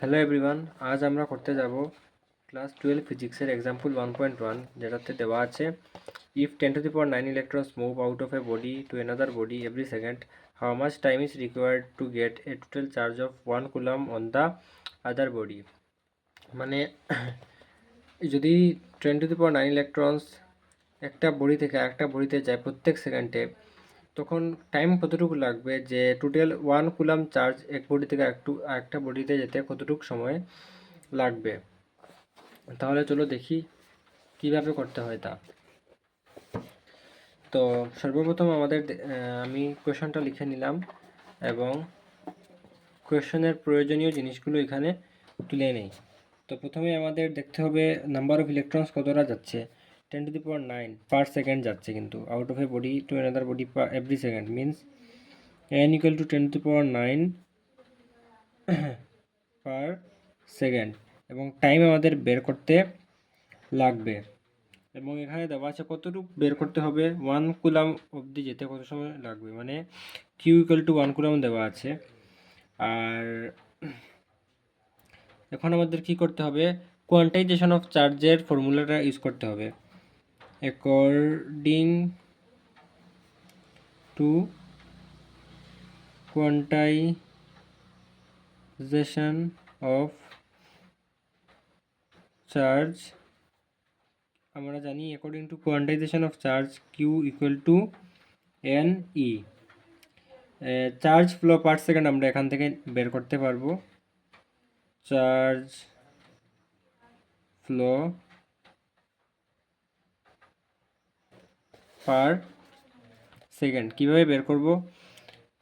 Hello everyone, আজ আমরা করতে যাব ক্লাস 12 ফিজিক্সের এক্সাম্পল 1.1, যেটাতে দেওয়া আছে if 10⁹ electrons move out of A body to another body every second, how much time is required to get A total charge of 1 column on the other body. মানে যদি 10⁹ ইলেকট্রনস একটা body থেকে আরেকটা বডিতে যায় প্রত্যেক সেকেন্ডে, তখন টাইম কতটুকু লাগবে যে টোটাল 1 কুলাম চার্জ এক বডি থেকে আরেকটা বডিতে যেতে কতটুকু সময় লাগবে। তাহলে চলো দেখি কিভাবে করতে হয় তা। তো সর্বপ্রথম আমি কোয়েশনটা লিখে নিলাম এবং কোয়েশনের প্রয়োজনীয় জিনিসগুলো এখানে তুলে নেই। তো প্রথমে আমাদের দেখতে হবে নাম্বার অফ ইলেকট্রনস কতটা যাচ্ছে। 10⁹ পার সেকেন্ড যাচ্ছে, কিন্তু out of A body to another body every second means n equal to 10⁹ per second, এবং টাইম আমাদের বের করতে লাগবে। এবং এখানে দেওয়া আছে কতটুকু বের করতে হবে, 1 কুলাম অবধি যেতে কত সময় লাগবে, মানে কিউ ইকুয়াল টু 1 কুলাম দেওয়া আছে। আর এখন আমাদের কি করতে হবে, কোয়ান্টাইজেশন অফ চার্জের ফর্মুলাটা ইউজ করতে হবে। According to quantization of charge, আমরা জানি according to quantization of charge q equal to n e. Charge flow per second আমরা এখান থেকে বের করতে পারবো। চার্জ ফ্লো পার সেকেন্ড কীভাবে বের করব,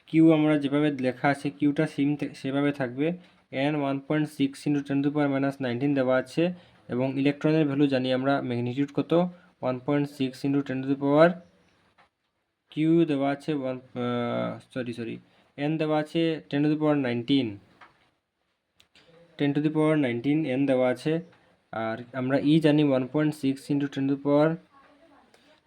কিউ আমরা যেভাবে লেখা আছে কিউটা সেভাবে থাকবে। n 1.6 × 10⁻⁻19 দেওয়া আছে, এবং ইলেকট্রনের ভ্যালু জানি আমরা, ম্যাগনিটিউড কত 1.6 × 10⁻, কিউ দেওয়া আছে n দেওয়া আছে 10⁻19 n দেওয়া আছে। আর আমরা ই জানি 1.6 ×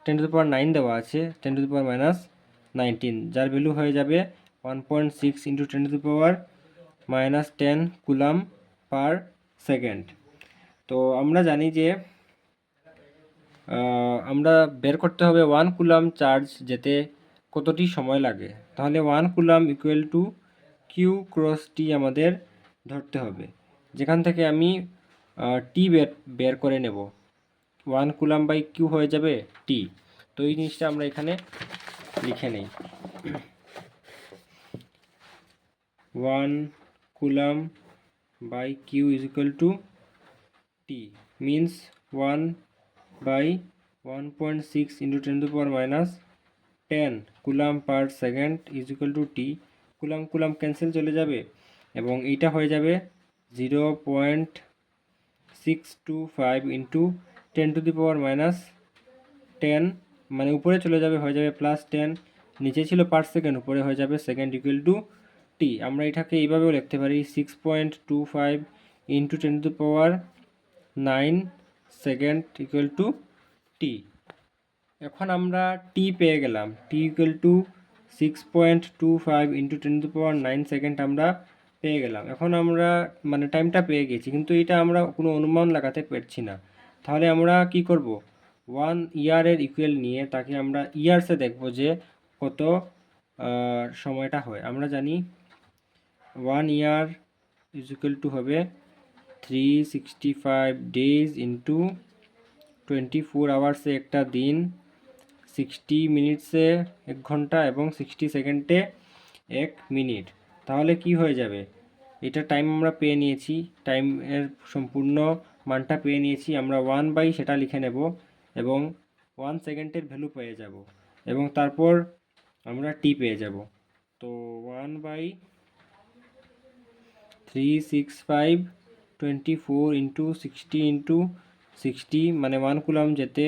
10⁻9 দেওয়া আছে 10⁻⁻19, যার ভ্যালু হয়ে যাবে 1.6 × 10⁻10 কুলাম পার সেকেন্ড। তো আমরা জানি যে আমরা বের করতে হবে 1 কুলাম চার্জ যেতে কতটি সময় লাগে। তাহলে 1 coulomb equal to q cross t আমাদের ধরতে হবে, যেখান থেকে আমি টি বের করে নেব। 1 কুলাম বাই কিউ হয়ে যাবে টি। তো এই জিনিসটা আমরা এখানে লিখে নেই। 1 coulomb by q is equal to t means 1 by 1.6 × 10⁻10 coulomb per second is equal to t. Coulomb coulomb cancel চলে যাবে, এবং এইটা হয়ে যাবে 0.625 × 10⁻10, মানে উপরে চলে যাবে, হয়ে যাবে +10, নিচে ছিল পার সেকেন্ড, উপরে হয়ে যাবে সেকেন্ড ইকুয়াল টু টি। আমরা এটাকে এইভাবেও লিখতে পারি 6.25 × 10⁻9 সেকেন্ড ইকুয়াল টু টি। এখন আমরা টি পেয়ে গেলাম, টি ইকুয়াল টু 6.25 × 10⁻9 সেকেন্ড আমরা পেয়ে গেলাম। এখন আমরা মানে টাইমটা পেয়ে গেছি, কিন্তু এটা আমরা কোনো অনুমান লাগাতে পারছি না। তাহলে আমরা কি করব, 1 ইয়ারের ইকুয়াল নিয়ে তাকে আমরা ইয়ার্সে দেখব যে কত সময়টা হয়। আমরা জানি 1 ইয়ার ইজ ইকুয়াল টু হবে 365 ডেজ ইন্টু 24 আওয়ার্সে একটা দিন, 60 মিনিটসে 1 ঘন্টা, এবং 60 সেকেন্ডে 1 মিনিট। তাহলে কি হয়ে যাবে, এটা টাইম আমরা পেয়ে নিয়েছি, টাইমের সম্পূর্ণ মানটা পেয়ে নিয়েছি। আমরা 1 বাই সেটা লিখে নেব, এবং 1 সেকেন্ডের ভ্যালু পেয়ে যাব, এবং তারপর আমরা টি পেয়ে যাব। তো 1 বাই 365 24 × 60 × 60, মানে 1 কুলাম যেতে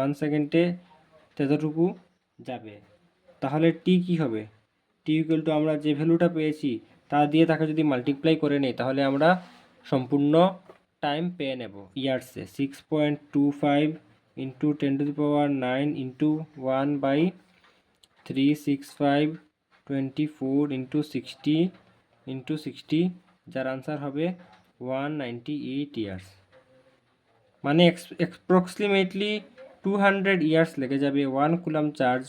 1 সেকেন্ডে ততটুকু যাবে। তাহলে টি কি হবে, টি ইকুয়াল টু আমরা যে ভ্যালুটা পেয়েছি তা দিয়ে তাকে যদি মাল্টিপ্লাই করে নেই, তাহলে আমরা সম্পূর্ণ টাইম পেয়ে নেব ইয়ার্সে। 6.25 × 10⁻9 × 1 বাই 365 24 × 60 × 60 যার আনসার হবে 198 ইয়ার্স। মানে অ্যাপ্রক্সিমেটলি 200 ইয়ার্স লেগে যাবে 1 কুলাম চার্জ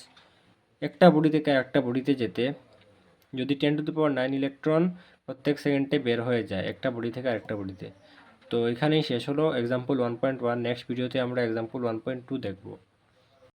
একটা বডি থেকে আরেকটা বডিতে যেতে, যদি 10⁹ ইলেকট্রন প্রত্যেক সেকেন্ডে বের হয়ে যায় একটা বডি থেকে আরেকটা বডিতে। তো এখানেই শেষ হলো এক্সাম্পল 1.1। নেক্সট ভিডিওতে আমরা এক্সাম্পল 1.2 দেখব।